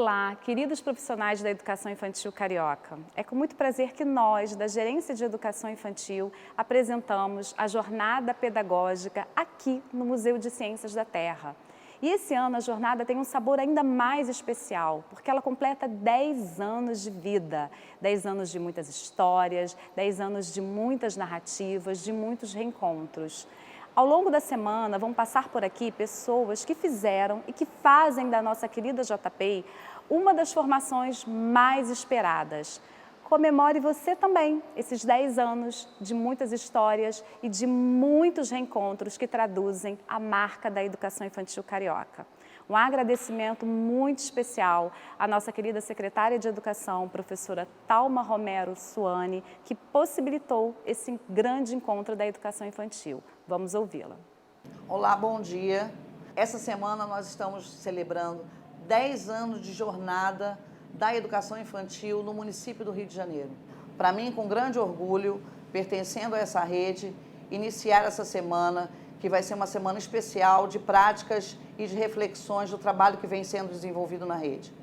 Olá, queridos profissionais da educação infantil carioca. É com muito prazer que nós, da Gerência de Educação Infantil, apresentamos a jornada pedagógica aqui no Museu de Ciências da Terra. E esse ano a jornada tem um sabor ainda mais especial, porque ela completa 10 anos de vida, 10 anos de muitas histórias, 10 anos de muitas narrativas, de muitos reencontros. Ao longo da semana vão passar por aqui pessoas que fizeram e que fazem da nossa querida JPI uma das formações mais esperadas. Comemore você também esses 10 anos de muitas histórias e de muitos reencontros que traduzem a marca da educação infantil carioca. Um agradecimento muito especial à nossa querida secretária de Educação, professora Thalma Romero Suani, que possibilitou esse grande encontro da educação infantil. Vamos ouvi-la. Olá, bom dia. Essa semana nós estamos celebrando 10 anos de jornada da educação infantil no município do Rio de Janeiro. Para mim, com grande orgulho, pertencendo a essa rede, iniciar essa semana, que vai ser uma semana especial de práticas e de reflexões do trabalho que vem sendo desenvolvido na rede.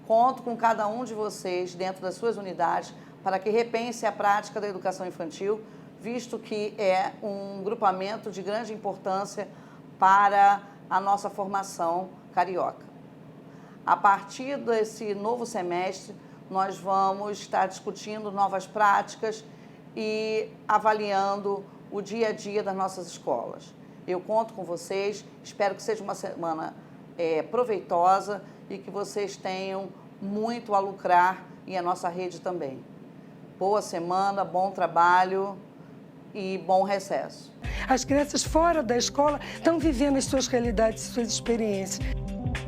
Conto com cada um de vocês dentro das suas unidades para que repense a prática da educação infantil, visto que é um grupamento de grande importância para a nossa formação carioca. A partir desse novo semestre, nós vamos estar discutindo novas práticas e avaliando o dia a dia das nossas escolas. Eu conto com vocês, espero que seja uma semana proveitosa e que vocês tenham muito a lucrar e a nossa rede também. Boa semana, bom trabalho e bom recesso. As crianças fora da escola estão vivendo as suas realidades, suas experiências.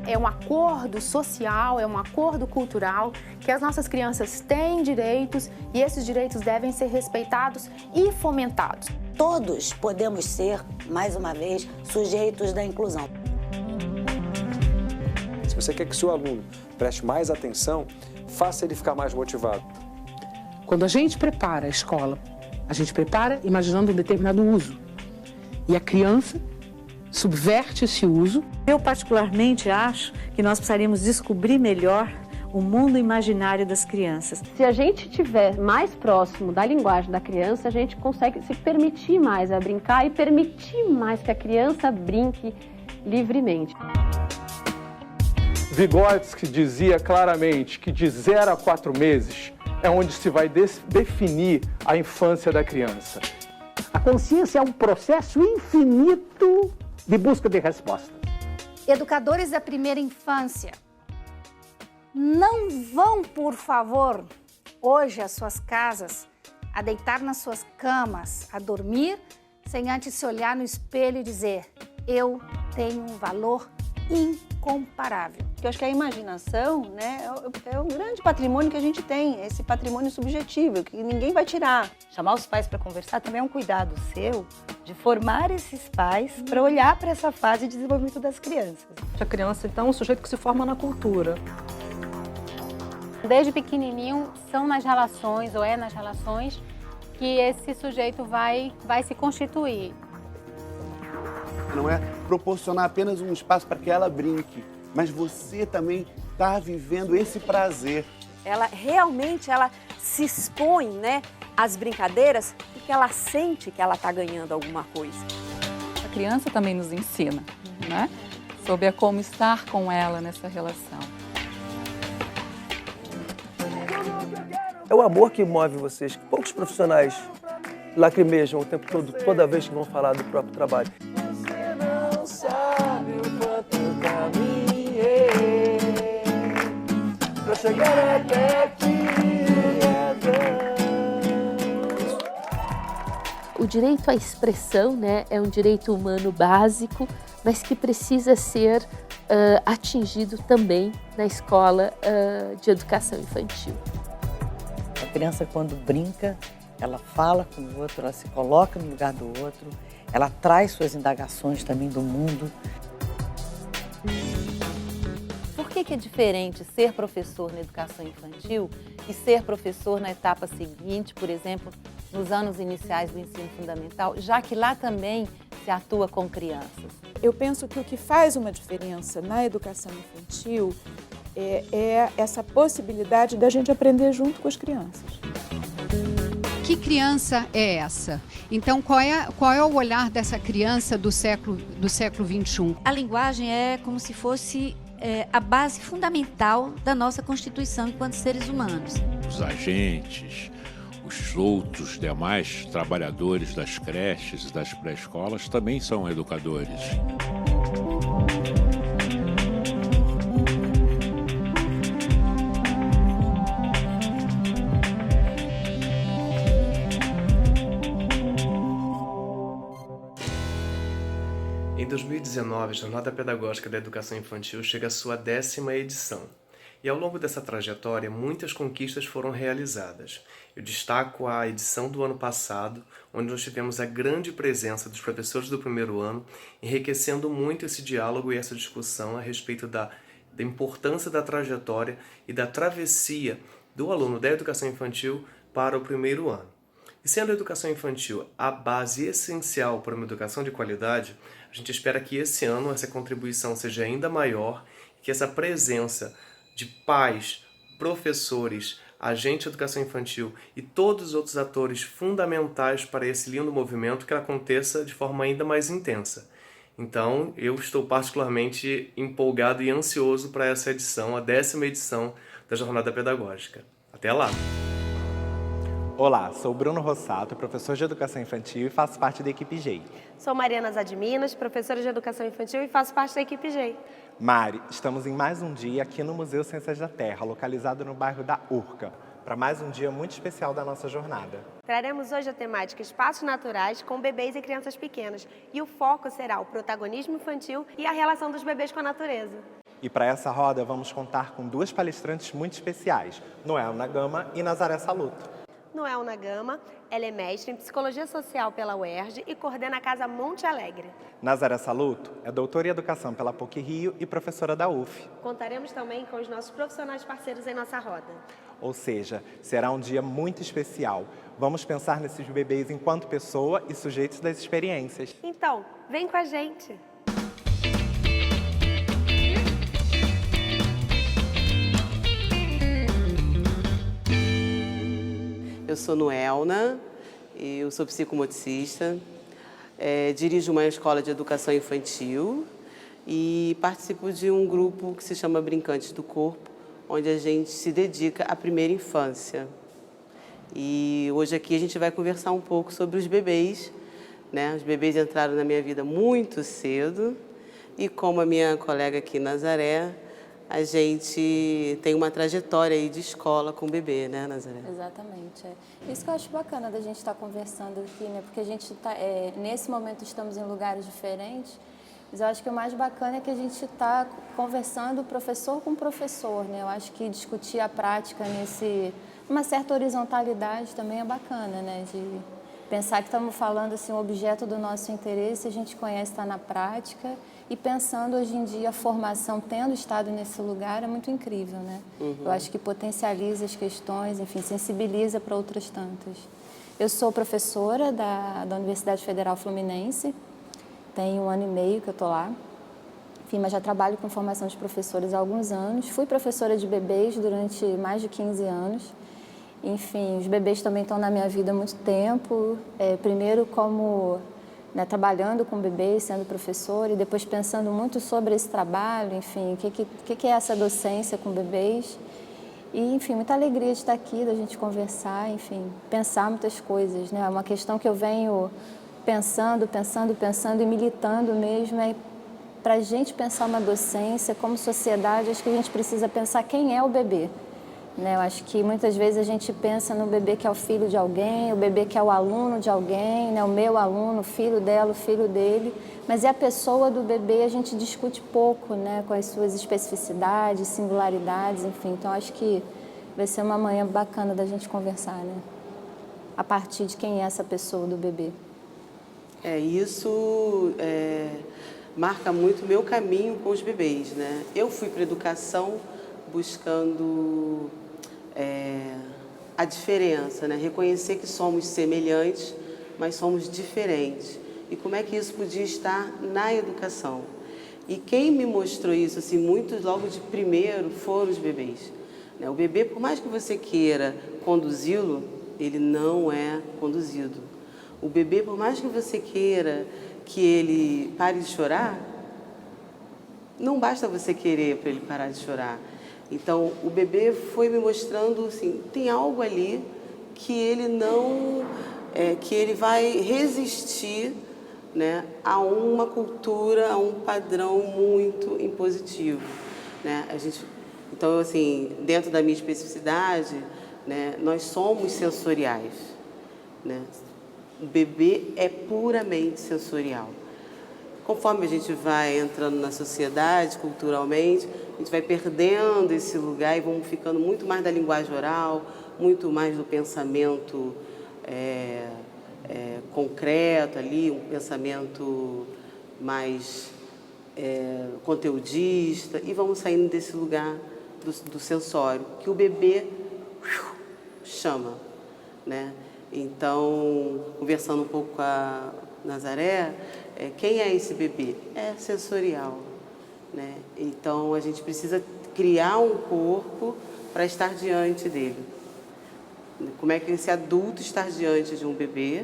É um acordo social, é um acordo cultural, que as nossas crianças têm direitos e esses direitos devem ser respeitados e fomentados. Todos podemos ser, mais uma vez, sujeitos da inclusão. Se você quer que seu aluno preste mais atenção, faça ele ficar mais motivado. Quando a gente prepara a escola, a gente prepara imaginando um determinado uso. E a criança subverte esse uso. Eu particularmente acho que nós precisaríamos descobrir melhor o mundo imaginário das crianças. Se a gente estiver mais próximo da linguagem da criança, a gente consegue se permitir mais a brincar e permitir mais que a criança brinque livremente. Vygotsky dizia claramente que de 0 a 4 meses é onde se vai definir a infância da criança. A consciência é um processo infinito de busca de respostas. Educadores da primeira infância, não vão, por favor, hoje às suas casas, a deitar nas suas camas, a dormir, sem antes se olhar no espelho e dizer: eu tenho um valor incomparável. Eu acho que a imaginação, né, é um grande patrimônio que a gente tem, esse patrimônio subjetivo, que ninguém vai tirar. Chamar os pais para conversar também é um cuidado seu de formar esses pais para olhar para essa fase de desenvolvimento das crianças. A criança, então, é um sujeito que se forma na cultura. Desde pequenininho, são nas relações, ou é nas relações, que esse sujeito vai se constituir. Não é proporcionar apenas um espaço para que ela brinque, mas você também está vivendo esse prazer. Ela realmente se expõe, né, às brincadeiras porque ela sente que ela está ganhando alguma coisa. A criança também nos ensina, né, sobre como estar com ela nessa relação. É o amor que move vocês. Poucos profissionais lacrimejam o tempo todo, toda vez que vão falar do próprio trabalho. Sabe o quanto eu caminhei pra chegar até aqui. O direito à expressão, né, é um direito humano básico, mas que precisa ser atingido também na escola de educação infantil. A criança, quando brinca, ela fala com o outro, ela se coloca no lugar do outro, ela traz suas indagações também do mundo. Por que é diferente ser professor na educação infantil e ser professor na etapa seguinte, por exemplo, nos anos iniciais do ensino fundamental, já que lá também se atua com crianças? Eu penso que o que faz uma diferença na educação infantil é essa possibilidade da gente aprender junto com as crianças. Que criança é essa? Então, qual é o olhar dessa criança do século XXI? A linguagem é como se fosse a base fundamental da nossa Constituição enquanto seres humanos. Os agentes, os outros demais trabalhadores das creches e das pré-escolas também são educadores. Em 2019, a Jornada Pedagógica da Educação Infantil chega à sua 10ª edição. E ao longo dessa trajetória, muitas conquistas foram realizadas. Eu destaco a edição do ano passado, onde nós tivemos a grande presença dos professores do primeiro ano, enriquecendo muito esse diálogo e essa discussão a respeito da importância da trajetória e da travessia do aluno da educação infantil para o primeiro ano. E sendo a educação infantil a base essencial para uma educação de qualidade, a gente espera que esse ano essa contribuição seja ainda maior, que essa presença de pais, professores, agentes de educação infantil e todos os outros atores fundamentais para esse lindo movimento que aconteça de forma ainda mais intensa. Então, eu estou particularmente empolgado e ansioso para essa edição, a 10ª edição da Jornada Pedagógica. Até lá! Olá, sou Bruno Rossato, professor de Educação Infantil e faço parte da equipe G. Sou Mariana Zadminas, professora de Educação Infantil e faço parte da equipe G. Mari, estamos em mais um dia aqui no Museu Ciências da Terra, localizado no bairro da Urca, para mais um dia muito especial da nossa jornada. Traremos hoje a temática Espaços Naturais com bebês e crianças pequenas e o foco será o protagonismo infantil e a relação dos bebês com a natureza. E para essa roda vamos contar com duas palestrantes muito especiais, Noel Nagama e Nazaré Saluto. Noel Nagama, ela é mestre em Psicologia Social pela UERJ e coordena a Casa Monte Alegre. Nazaré Saluto é doutora em Educação pela PUC-Rio e professora da UF. Contaremos também com os nossos profissionais parceiros em nossa roda. Ou seja, será um dia muito especial. Vamos pensar nesses bebês enquanto pessoa e sujeitos das experiências. Então, vem com a gente! Eu sou Noelna, eu sou psicomotricista, dirijo uma escola de educação infantil e participo de um grupo que se chama Brincantes do Corpo, onde a gente se dedica à primeira infância. E hoje aqui a gente vai conversar um pouco sobre os bebês, né? Os bebês entraram na minha vida muito cedo e como a minha colega aqui, Nazaré, a gente tem uma trajetória aí de escola com o bebê, né, Nazaré? Exatamente. Isso que eu acho bacana da gente estar conversando aqui, né? Porque a gente está, nesse momento estamos em lugares diferentes, mas eu acho que o mais bacana é que a gente está conversando professor com professor, né? Eu acho que discutir a prática uma certa horizontalidade também é bacana, né? De pensar que estamos falando assim, o objeto do nosso interesse, a gente conhece, está na prática. E pensando hoje em dia a formação, tendo estado nesse lugar, é muito incrível, né? Eu acho que potencializa as questões, enfim, sensibiliza para outras tantas. Eu sou professora da Universidade Federal Fluminense, tem 1 ano e meio que eu estou lá, enfim, mas já trabalho com formação de professores há alguns anos. Fui professora de bebês durante mais de 15 anos. Enfim, os bebês também estão na minha vida há muito tempo, primeiro como... né, trabalhando com bebês, sendo professora e depois pensando muito sobre esse trabalho, enfim, o que é essa docência com bebês. E, enfim, muita alegria de estar aqui, da gente conversar, enfim, pensar muitas coisas, né? Uma questão que eu venho pensando e militando mesmo é para a gente pensar uma docência como sociedade, acho que a gente precisa pensar quem é o bebê. Eu acho que muitas vezes a gente pensa no bebê que é o filho de alguém, o bebê que é o aluno de alguém, o meu aluno, o filho dela, o filho dele, mas é a pessoa do bebê, a gente discute pouco, com as suas especificidades, singularidades, enfim. Então, acho que vai ser uma manhã bacana da gente conversar, a partir de quem é essa pessoa do bebê. Isso marca muito o meu caminho com os bebês, né? Eu fui para a educação buscando a diferença, né? Reconhecer que somos semelhantes, mas somos diferentes. E como é que isso podia estar na educação? E quem me mostrou isso, assim, muitos logo de primeiro, foram os bebês. O bebê, por mais que você queira conduzi-lo, ele não é conduzido. O bebê, por mais que você queira que ele pare de chorar, não basta você querer para ele parar de chorar. Então, o bebê foi me mostrando, assim, tem algo ali que ele não, que ele vai resistir, né, a uma cultura, a um padrão muito impositivo, né? Então, assim, dentro da minha especificidade, né, nós somos sensoriais, né? O bebê é puramente sensorial. Conforme a gente vai entrando na sociedade, culturalmente, a gente vai perdendo esse lugar e vamos ficando muito mais da linguagem oral, muito mais do pensamento concreto ali, um pensamento mais conteudista, e vamos saindo desse lugar do sensório, que o bebê chama, né? Então, conversando um pouco com a Nazaré, quem é esse bebê? É sensorial, né? Então, a gente precisa criar um corpo para estar diante dele. Como é que esse adulto está diante de um bebê,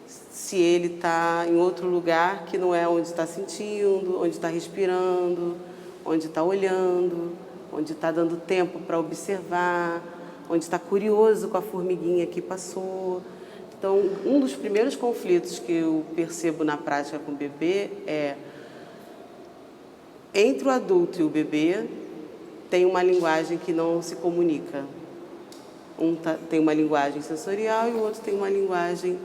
se ele está em outro lugar que não é onde está sentindo, onde está respirando, onde está olhando, onde está dando tempo para observar, onde está curioso com a formiguinha que passou. Então, um dos primeiros conflitos que eu percebo na prática com o bebê é entre o adulto e o bebê tem uma linguagem que não se comunica. Um tem uma linguagem sensorial e o outro tem uma linguagem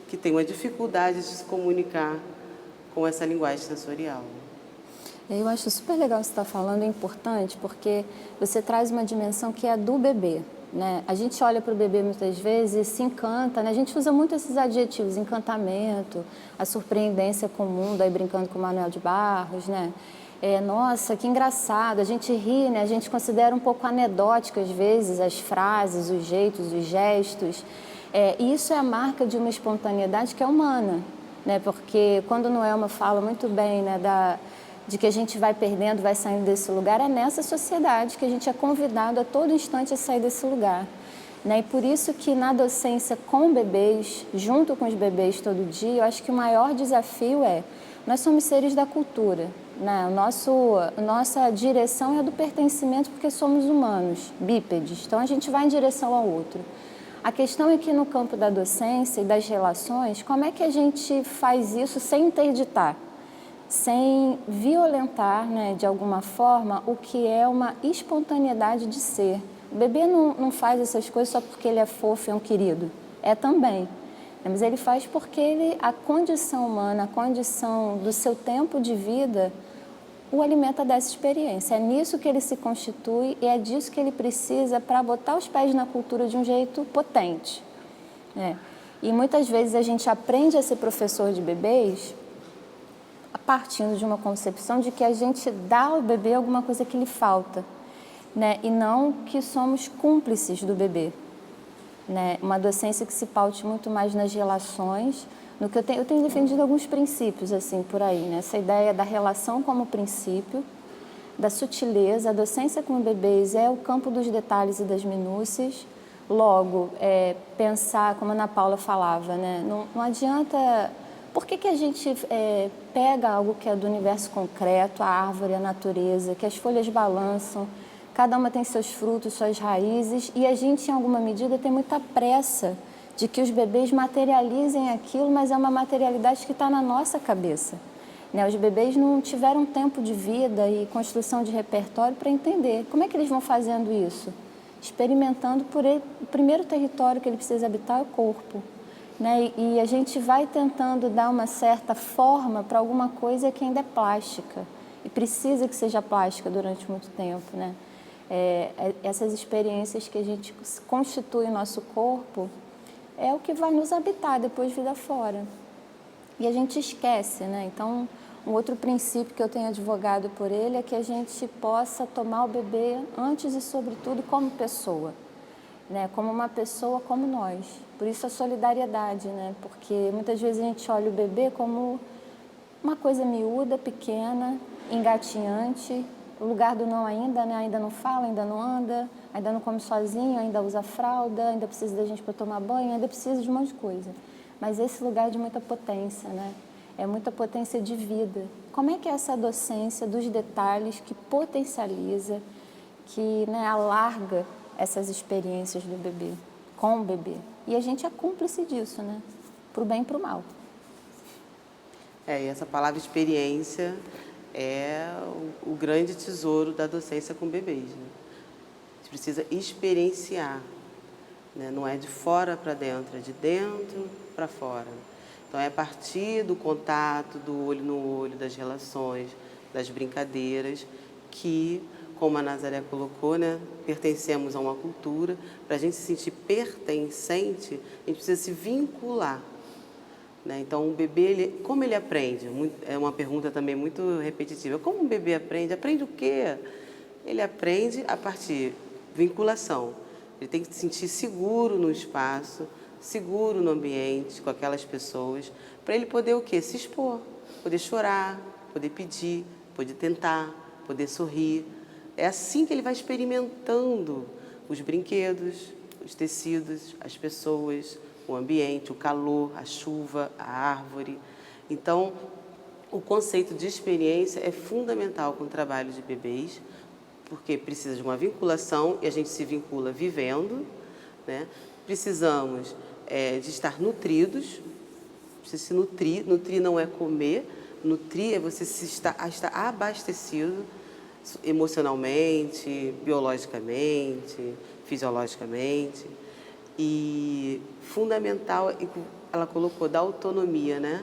que tem uma dificuldade de se comunicar com essa linguagem sensorial. Eu acho super legal o que você está falando, é importante, porque você traz uma dimensão que é a do bebê, né? A gente olha para o bebê muitas vezes e se encanta, né? A gente usa muito esses adjetivos, encantamento, a surpreendência com o mundo, aí brincando com o Manuel de Barros, né? Nossa, que engraçado, a gente ri, né? A gente considera um pouco anedótico às vezes as frases, os jeitos, os gestos. E isso é a marca de uma espontaneidade que é humana, né? Porque quando Noelma fala muito bem, né, de que a gente vai perdendo, vai saindo desse lugar, é nessa sociedade que a gente é convidado a todo instante a sair desse lugar, né? E por isso que na docência com bebês, junto com os bebês todo dia, eu acho que o maior desafio nós somos seres da cultura, né? Nossa direção é do pertencimento porque somos humanos, bípedes, então a gente vai em direção ao outro. A questão é que no campo da docência e das relações, como é que a gente faz isso sem interditar? Sem violentar, né, de alguma forma, o que é uma espontaneidade de ser. O bebê não faz essas coisas só porque ele é fofo e é um querido. É também. Mas ele faz porque a condição humana, a condição do seu tempo de vida, o alimenta dessa experiência. É nisso que ele se constitui e é disso que ele precisa para botar os pés na cultura de um jeito potente, né? E muitas vezes a gente aprende a ser professor de bebês partindo de uma concepção de que a gente dá ao bebê alguma coisa que lhe falta, né? E não que somos cúmplices do bebê, né? Uma docência que se paute muito mais nas relações. No que eu tenho defendido alguns princípios assim por aí, né? Essa ideia da relação como princípio, da sutileza. A docência com bebês é o campo dos detalhes e das minúcias. Logo, pensar, como a Ana Paula falava, né? Não adianta... Por que a gente pega algo que é do universo concreto, a árvore, a natureza, que as folhas balançam, cada uma tem seus frutos, suas raízes, e a gente, em alguma medida, tem muita pressa de que os bebês materializem aquilo, mas é uma materialidade que está na nossa cabeça, né? Os bebês não tiveram tempo de vida e construção de repertório para entender. Como é que eles vão fazendo isso? Experimentando por ele. O primeiro território que ele precisa habitar é o corpo, né? E a gente vai tentando dar uma certa forma para alguma coisa que ainda é plástica e precisa que seja plástica durante muito tempo, né? Essas experiências que a gente constitui o nosso corpo é o que vai nos habitar depois vida fora. E a gente esquece, né? Então, um outro princípio que eu tenho advogado por ele é que a gente possa tomar o bebê antes e sobretudo como pessoa, né? Como uma pessoa como nós. Por isso a solidariedade, né? Porque muitas vezes a gente olha o bebê como uma coisa miúda, pequena, engatinhante, o lugar do não ainda, né? Ainda não fala, ainda não anda, ainda não come sozinho, ainda usa fralda, ainda precisa da gente para tomar banho, ainda precisa de um monte de coisa. Mas esse lugar é de muita potência, né? É muita potência de vida. Como é que é essa docência dos detalhes que potencializa, que, né, alarga essas experiências do bebê, com o bebê? E a gente é cúmplice disso, né? Para o bem e para o mal. E essa palavra experiência é o grande tesouro da docência com bebês, né? A gente precisa experienciar, né? Não é de fora para dentro, é de dentro para fora. Então, é a partir do contato, do olho no olho, das relações, das brincadeiras, que, como a Nazaré colocou, né, pertencemos a uma cultura. Para a gente se sentir pertencente, a gente precisa se vincular. Né? Então, o bebê, como ele aprende? É uma pergunta também muito repetitiva. Como um bebê aprende? Aprende o quê? Ele aprende a partir de vinculação. Ele tem que se sentir seguro no espaço, seguro no ambiente, com aquelas pessoas, para ele poder o quê? Se expor, poder chorar, poder pedir, poder tentar, poder sorrir. É assim que ele vai experimentando os brinquedos, os tecidos, as pessoas, o ambiente, o calor, a chuva, a árvore. Então, o conceito de experiência é fundamental com o trabalho de bebês, porque precisa de uma vinculação e a gente se vincula vivendo, né? Precisamos de estar nutridos, precisa se nutrir. Nutrir não é comer, nutrir é você estar abastecido emocionalmente, biologicamente, fisiologicamente. E fundamental, ela colocou, da autonomia, né?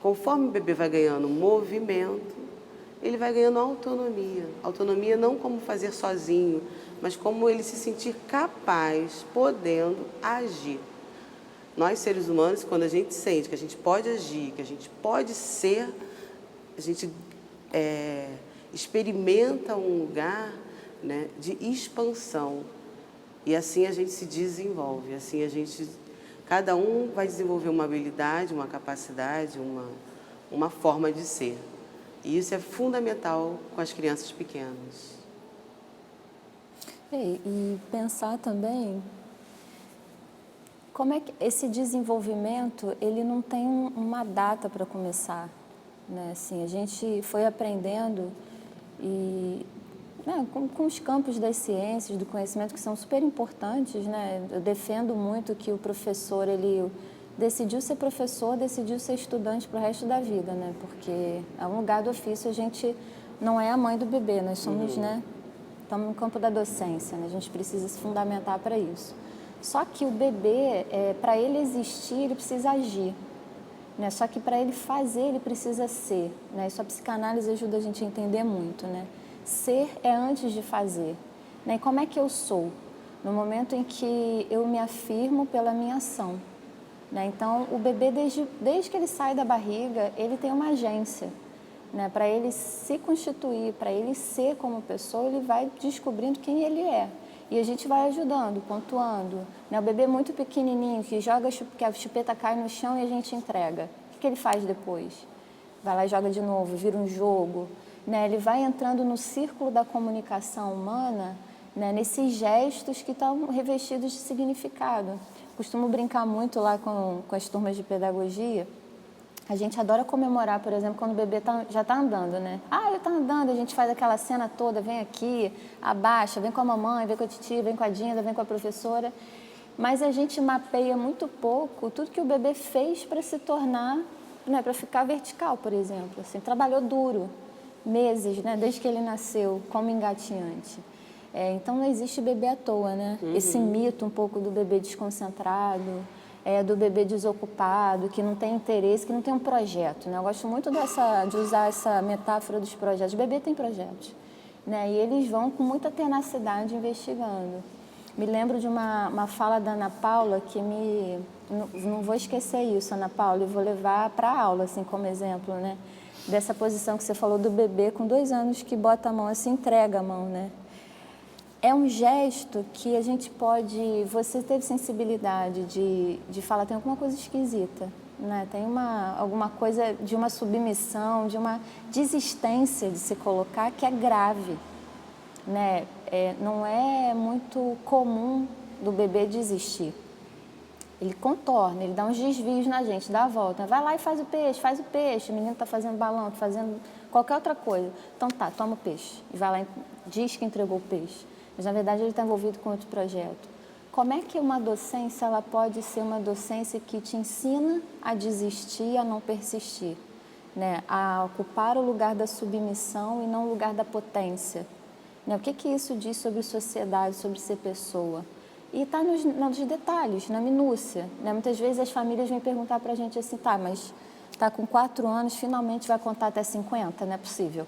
Conforme o bebê vai ganhando movimento, ele vai ganhando autonomia. Autonomia não como fazer sozinho, mas como ele se sentir capaz, podendo agir. Nós, seres humanos, quando a gente sente que a gente pode agir, que a gente pode ser, a gente experimenta um lugar, né, de expansão. E assim a gente se desenvolve, assim cada um vai desenvolver uma habilidade, uma capacidade, uma forma de ser. E isso é fundamental com as crianças pequenas. E pensar também como é que esse desenvolvimento, ele não tem uma data para começar, né? Assim, a gente foi aprendendo e, né, com os campos das ciências, do conhecimento, que são super importantes, né? Eu defendo muito que o professor, ele decidiu ser professor, decidiu ser estudante para o resto da vida, né? Porque é um lugar do ofício, a gente não é a mãe do bebê, nós somos, né? Estamos no campo da docência, né? A gente precisa se fundamentar para isso. Só que o bebê, para ele existir, ele precisa agir, né? Só que para ele fazer, ele precisa ser, né? Isso a psicanálise ajuda a gente a entender muito, né? Ser é antes de fazer, né? E como é que eu sou? No momento em que eu me afirmo pela minha ação, né? Então, o bebê, desde que ele sai da barriga, ele tem uma agência, né? Para ele se constituir, para ele ser como pessoa, ele vai descobrindo quem ele é. E a gente vai ajudando, pontuando, né? O bebê muito pequenininho, que joga, que a chupeta cai no chão e a gente entrega. O que ele faz depois? Vai lá e joga de novo, vira um jogo, né? Ele vai entrando no círculo da comunicação humana, né? Nesses gestos que estão revestidos de significado. Costumo brincar muito lá com as turmas de pedagogia. A gente adora comemorar, por exemplo, quando o bebê já está andando, né? Ah, ele está andando, a gente faz aquela cena toda, vem aqui, abaixa, vem com a mamãe, vem com a titia, vem com a Dinda, vem com a professora. Mas a gente mapeia muito pouco tudo que o bebê fez para se tornar, né, para ficar vertical, por exemplo. Assim, trabalhou duro, meses, né, desde que ele nasceu, como engatinhante. Então, não existe bebê à toa, né? Esse mito um pouco do bebê desconcentrado, do bebê desocupado, que não tem interesse, que não tem um projeto, né? Eu gosto muito de usar essa metáfora dos projetos. O bebê tem projetos, né? E eles vão com muita tenacidade investigando. Me lembro de uma fala da Ana Paula que não vou esquecer isso, Ana Paula, e vou levar para a aula, assim, como exemplo, né? Dessa posição que você falou do bebê com 2 anos que bota a mão assim, entrega a mão, né? É um gesto que a gente pode... Você teve sensibilidade de falar, tem alguma coisa esquisita, né? Tem alguma coisa de uma submissão, de uma desistência de se colocar que é grave, né? Não é muito comum do bebê desistir. Ele contorna, ele dá uns desvios na gente, dá a volta. Vai lá e faz o peixe. O menino está fazendo balão, está fazendo qualquer outra coisa. Então tá, toma o peixe. E vai lá e diz que entregou o peixe. Mas, na verdade, ele está envolvido com outro projeto. Como é que uma docência ela pode ser uma docência que te ensina a desistir, a não persistir? Né? A ocupar o lugar da submissão e não o lugar da potência. Né? O que isso diz sobre sociedade, sobre ser pessoa? E está nos detalhes, na minúcia. Né? Muitas vezes as famílias vêm perguntar para a gente assim, tá, mas está com 4 anos, finalmente vai contar até 50, não é possível.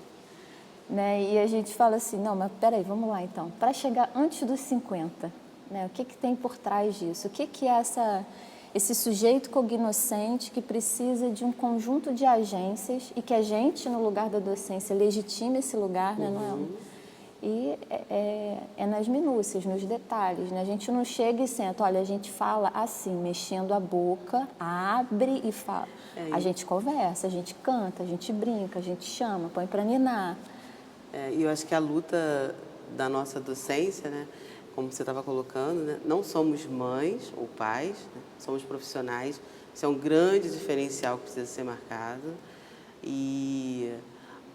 Né? E a gente fala assim, não, mas peraí, vamos lá então. Para chegar antes dos 50, né? O que tem por trás disso? O que é esse sujeito cognoscente que precisa de um conjunto de agências e que a gente, no lugar da docência, legitima esse lugar, né, Noel? E é nas minúcias, nos detalhes, né? A gente não chega e senta, olha, a gente fala assim, mexendo a boca, abre e fala. A gente conversa, a gente canta, a gente brinca, a gente chama, põe para ninar. E eu acho que a luta da nossa docência, né, como você estava colocando, né, não somos mães ou pais, né, somos profissionais. Isso é um grande diferencial que precisa ser marcado. E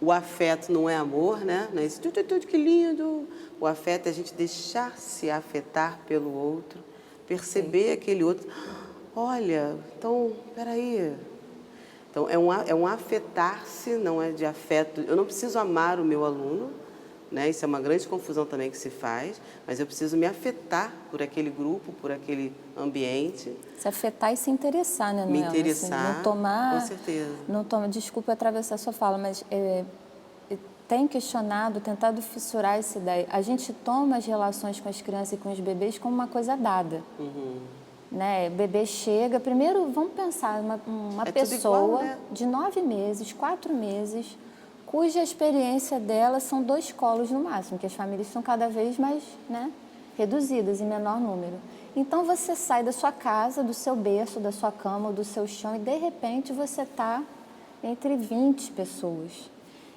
o afeto não é amor, né? Não é esse tudo que lindo. O afeto é a gente deixar-se afetar pelo outro, perceber aquele outro. Olha, então, peraí. Então, é um afetar-se, não é de afeto. Eu não preciso amar o meu aluno, né? Isso é uma grande confusão também que se faz, mas eu preciso me afetar por aquele grupo, por aquele ambiente. Se afetar e se interessar, né, Noel? Me interessar, assim, não tomar, com certeza. Desculpa atravessar a sua fala, mas tem questionado, tentado fissurar essa ideia. A gente toma as relações com as crianças e com os bebês como uma coisa dada. Né? O bebê chega, primeiro vamos pensar, uma pessoa igual, né? De 9 meses, 4 meses, cuja experiência dela são 2 colos no máximo, que as famílias são cada vez mais, né, reduzidas, em menor número. Então você sai da sua casa, do seu berço, da sua cama ou do seu chão e de repente você está entre 20 pessoas.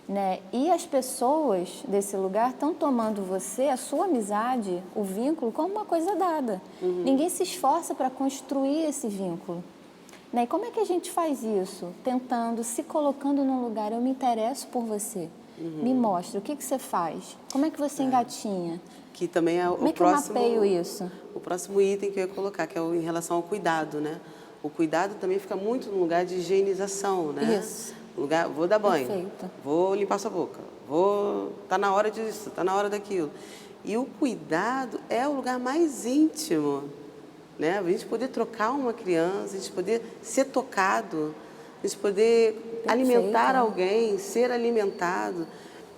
Né? E as pessoas desse lugar estão tomando você, a sua amizade, o vínculo, como uma coisa dada. Ninguém se esforça para construir esse vínculo. Né? E como é que a gente faz isso? Tentando, se colocando num lugar, eu me interesso por você, me mostra, o que você faz? Como é que você engatinha? Que também é como é que eu mapeio isso? O próximo item que eu ia colocar, que é em relação ao cuidado, né? O cuidado também fica muito no lugar de higienização, né? Isso. Lugar, vou dar banho, Perfeito. Vou limpar sua boca, tá na hora disso, tá na hora daquilo. E o cuidado é o lugar mais íntimo, né? A gente poder trocar uma criança, a gente poder ser tocado, a gente poder alimentar alguém, ser alimentado.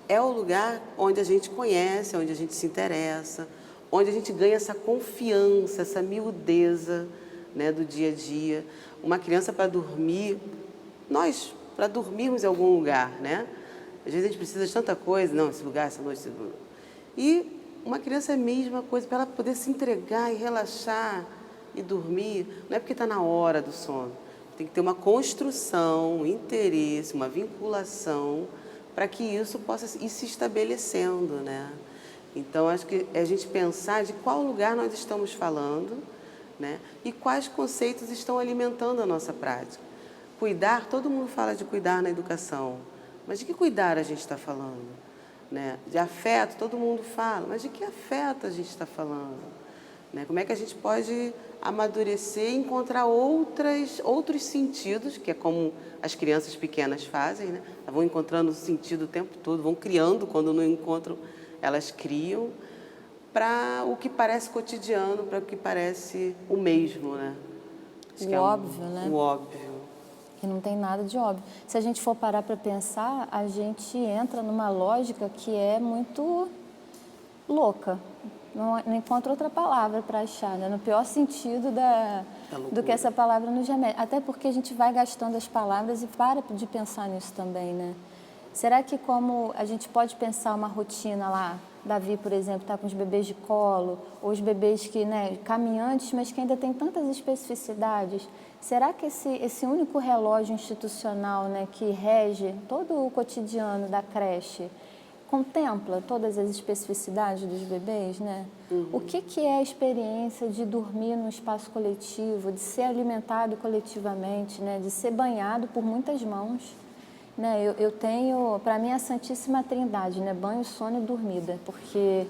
É o lugar onde a gente conhece, onde a gente se interessa, onde a gente ganha essa confiança, essa miudeza, né, do dia a dia. Uma criança para dormir, para dormirmos em algum lugar, né? Às vezes a gente precisa de tanta coisa, não, esse lugar, essa noite... E uma criança é a mesma coisa, para ela poder se entregar e relaxar e dormir, não é porque está na hora do sono. Tem que ter uma construção, um interesse, uma vinculação, para que isso possa ir se estabelecendo, né? Então, acho que é a gente pensar de qual lugar nós estamos falando, né? E quais conceitos estão alimentando a nossa prática. Cuidar, todo mundo fala de cuidar na educação, mas de que cuidar a gente está falando? Né? De afeto, todo mundo fala, mas de que afeto a gente está falando? Né? Como é que a gente pode amadurecer e encontrar outros sentidos, que é como as crianças pequenas fazem, né? Elas vão encontrando sentido o tempo todo, vão criando, quando não encontram, elas criam, para o que parece cotidiano, para o que parece o mesmo, né? Acho o óbvio, né? O óbvio. Que não tem nada de óbvio. Se a gente for parar para pensar, a gente entra numa lógica que é muito louca. Não encontro outra palavra para achar, né? No pior sentido do que essa palavra nos remete. Até porque a gente vai gastando as palavras e para de pensar nisso também, né? Será que como a gente pode pensar uma rotina lá Davi, por exemplo, está com os bebês de colo, ou os bebês que, né, caminhantes, mas que ainda tem tantas especificidades. Será que esse único relógio institucional, né, que rege todo o cotidiano da creche contempla todas as especificidades dos bebês, né? O que é a experiência de dormir num espaço coletivo, de ser alimentado coletivamente, né, de ser banhado por muitas mãos? Né, eu tenho, para mim, a Santíssima Trindade, né? Banho, sono e dormida, porque,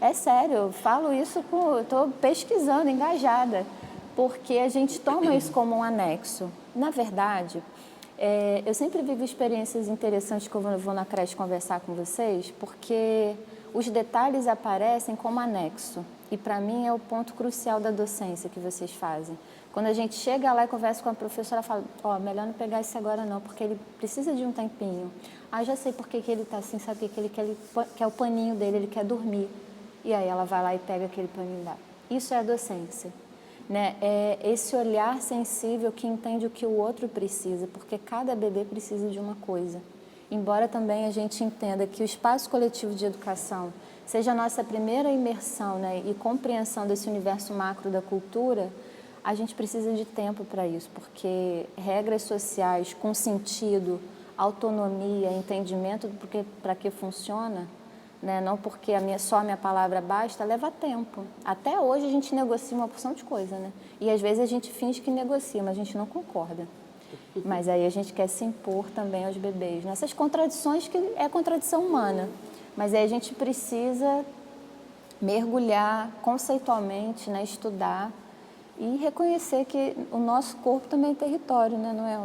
é sério, eu falo isso, estou pesquisando, engajada, porque a gente toma isso como um anexo. Na verdade, eu sempre vivo experiências interessantes que eu vou na creche conversar com vocês, porque os detalhes aparecem como anexo, e para mim é o ponto crucial da docência que vocês fazem. Quando a gente chega lá e conversa com a professora, fala, melhor não pegar isso agora não, porque ele precisa de um tempinho. Já sei por que ele está assim, sabe o que ele quer? Ele quer o paninho dele, ele quer dormir. E aí ela vai lá e pega aquele paninho dela. Isso é a docência, né? É esse olhar sensível que entende o que o outro precisa, porque cada bebê precisa de uma coisa. Embora também a gente entenda que o espaço coletivo de educação seja a nossa primeira imersão, né, e compreensão desse universo macro da cultura, a gente precisa de tempo para isso, porque regras sociais com sentido, autonomia, entendimento para que funciona, né, não porque só a minha palavra basta, leva tempo. Até hoje a gente negocia uma porção de coisa, né? E às vezes a gente finge que negocia, mas a gente não concorda. Mas aí a gente quer se impor também aos bebês. Nessas contradições que é contradição humana. Mas aí a gente precisa mergulhar conceitualmente, né, estudar e reconhecer que o nosso corpo também é território, né, não é?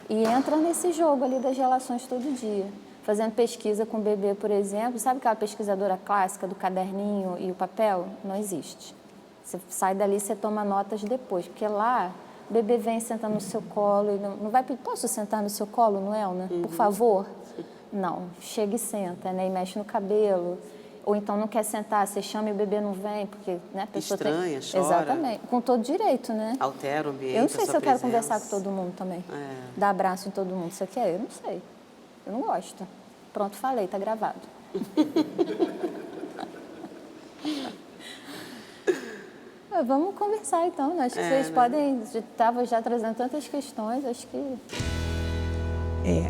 E entra nesse jogo ali das relações todo dia. Fazendo pesquisa com o bebê, por exemplo, sabe aquela pesquisadora clássica do caderninho e o papel? Não existe. Você sai dali e você toma notas depois, porque lá o bebê vem sentar no seu colo e não vai pedir, posso sentar no seu colo, Noelna, por favor? Não, chega e senta, né, e mexe no cabelo. Ou então não quer sentar, você chama e o bebê não vem, porque, né, a pessoa estranha, tem... chora. Exatamente, com todo direito, né? Altera o ambiente. Eu não sei se eu quero presença. conversar com todo mundo também. Dar abraço em todo mundo. Você quer? Eu não sei. Eu não gosto. Pronto, falei, tá gravado. Vamos conversar então, né? Acho que vocês podem. Estava já trazendo tantas questões, acho que.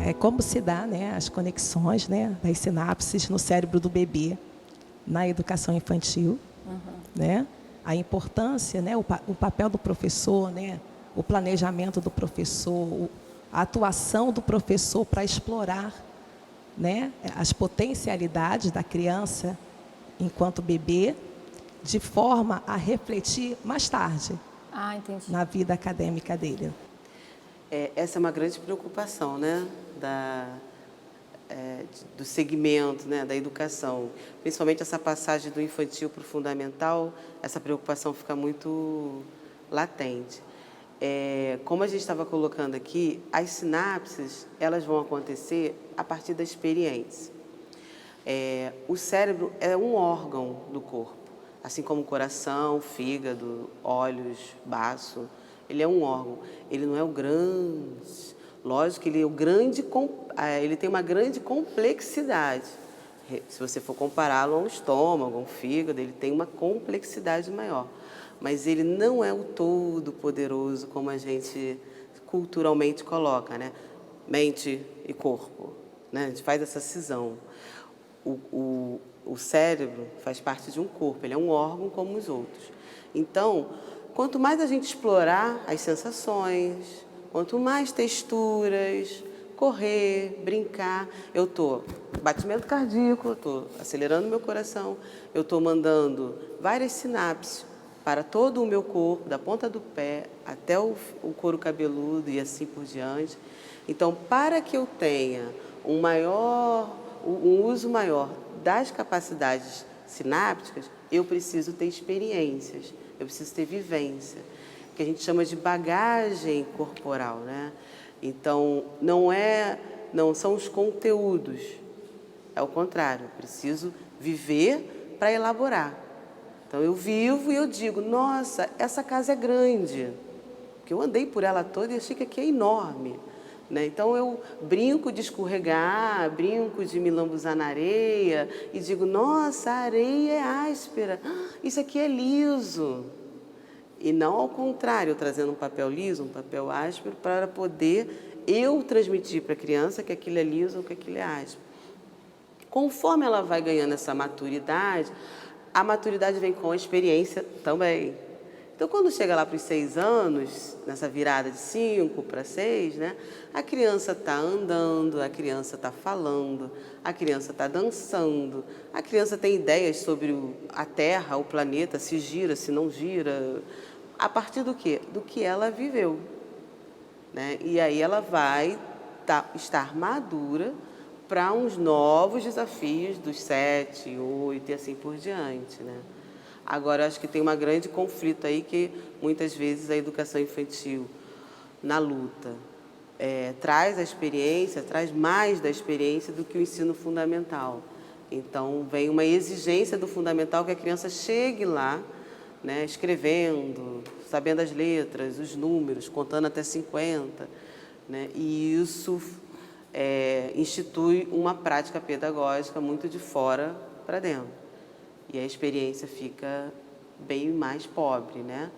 É como se dá, né, as conexões, né, das sinapses no cérebro do bebê na educação infantil, né? A importância, né, o papel do professor, né, o planejamento do professor, a atuação do professor para explorar, né, as potencialidades da criança enquanto bebê, de forma a refletir mais tarde na vida acadêmica dele. Essa é uma grande preocupação, né, do segmento, né, da educação. Principalmente essa passagem do infantil para o fundamental, essa preocupação fica muito latente. Como a gente estava colocando aqui, as sinapses elas vão acontecer a partir da experiência. O cérebro é um órgão do corpo, assim como o coração, fígado, olhos, baço. Ele é um órgão, ele não é o grande. Lógico que ele é o grande, ele tem uma grande complexidade. Se você for compará-lo a um estômago, a um fígado, ele tem uma complexidade maior. Mas ele não é o todo poderoso como a gente culturalmente coloca, né? Mente e corpo, né? A gente faz essa cisão. O cérebro faz parte de um corpo, ele é um órgão como os outros. Então, quanto mais a gente explorar as sensações, quanto mais texturas, correr, brincar, eu estou batimento cardíaco, eu estou acelerando meu coração, eu estou mandando várias sinapses para todo o meu corpo, da ponta do pé até o couro cabeludo e assim por diante. Então, para que eu tenha um uso maior das capacidades sinápticas, eu preciso ter experiências, eu preciso ter vivência, que a gente chama de bagagem corporal, né? Então, não são os conteúdos, é o contrário, eu preciso viver para elaborar. Então, eu vivo e eu digo, nossa, essa casa é grande, porque eu andei por ela toda e achei que aqui é enorme. né? Então eu brinco de escorregar, brinco de me lambuzar na areia e digo, nossa, a areia é áspera, isso aqui é liso. E não ao contrário, trazendo um papel liso, um papel áspero, para poder eu transmitir para a criança que aquilo é liso ou que aquilo é áspero. Conforme ela vai ganhando essa maturidade, a maturidade vem com a experiência também. Então, quando chega lá para os 6 anos, nessa virada de 5 para 6, né, a criança está andando, a criança está falando, a criança está dançando, a criança tem ideias sobre a Terra, o planeta, se gira, se não gira, a partir do quê? Do que ela viveu, né? E aí ela vai estar madura para uns novos desafios dos 7, 8 e assim por diante, né? Agora, acho que tem um grande conflito aí que, muitas vezes, a educação infantil, na luta, traz a experiência, traz mais da experiência do que o ensino fundamental. Então, vem uma exigência do fundamental que a criança chegue lá, né, escrevendo, sabendo as letras, os números, contando até 50, né, e isso institui uma prática pedagógica muito de fora para dentro. E a experiência fica bem mais pobre, né?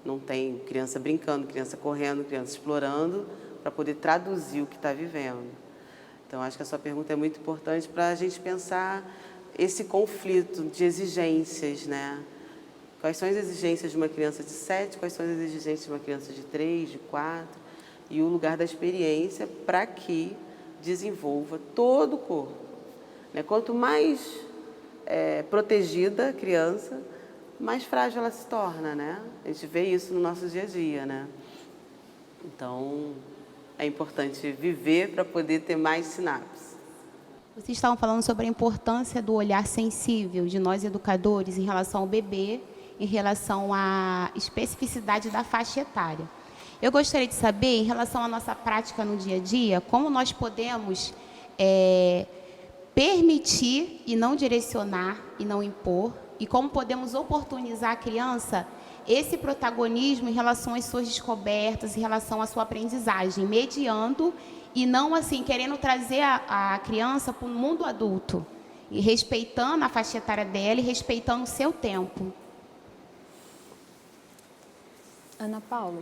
Não tem criança brincando, criança correndo, criança explorando, para poder traduzir o que está vivendo. Então, acho que a sua pergunta é muito importante para a gente pensar esse conflito de exigências, né? Quais são as exigências de uma criança de 7, quais são as exigências de uma criança de 3, de 4, e o lugar da experiência para que desenvolva todo o corpo, né? Quanto mais protegida a criança, mais frágil ela se torna, né? A gente vê isso no nosso dia a dia, né? Então, é importante viver para poder ter mais sinapses. Vocês estavam falando sobre a importância do olhar sensível de nós educadores em relação ao bebê, em relação à especificidade da faixa etária. Eu gostaria de saber, em relação à nossa prática no dia a dia, como nós podemos permitir e não direcionar e não impor, e como podemos oportunizar a criança esse protagonismo em relação às suas descobertas, em relação à sua aprendizagem, mediando e não assim querendo trazer a criança para o mundo adulto, e respeitando a faixa etária dela e respeitando o seu tempo. Ana Paula,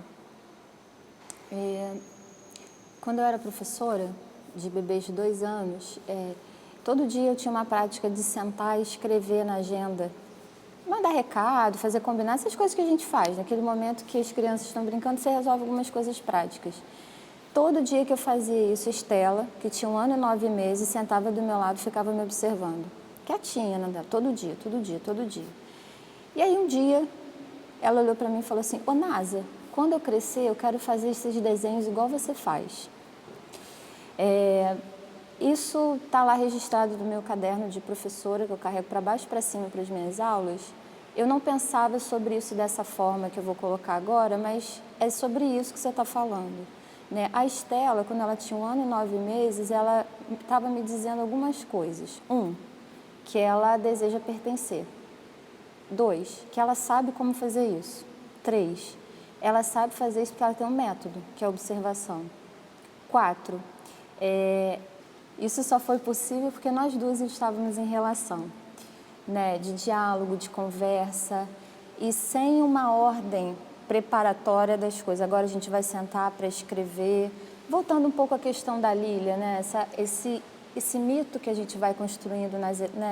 quando eu era professora de bebês de 2 anos, todo dia eu tinha uma prática de sentar e escrever na agenda, mandar recado, fazer combinar, essas coisas que a gente faz. Naquele momento que as crianças estão brincando, você resolve algumas coisas práticas. Todo dia que eu fazia isso, Estela, que tinha 1 ano e 9 meses, sentava do meu lado e ficava me observando. Quietinha, né? Todo dia, todo dia, todo dia. E aí um dia, ela olhou para mim e falou assim, ô Nasa, quando eu crescer, eu quero fazer esses desenhos igual você faz. Isso está lá registrado no meu caderno de professora, que eu carrego para baixo e para cima para as minhas aulas. Eu não pensava sobre isso dessa forma que eu vou colocar agora, mas é sobre isso que você está falando, né? A Estela, quando ela tinha 1 ano e 9 meses, ela estava me dizendo algumas coisas. 1, que ela deseja pertencer. 2, que ela sabe como fazer isso. 3, ela sabe fazer isso porque ela tem um método, que é a observação. 4, isso só foi possível porque nós duas estávamos em relação, né, de diálogo, de conversa, e sem uma ordem preparatória das coisas. Agora a gente vai sentar para escrever. Voltando um pouco à questão da Lília, né, esse mito que a gente vai construindo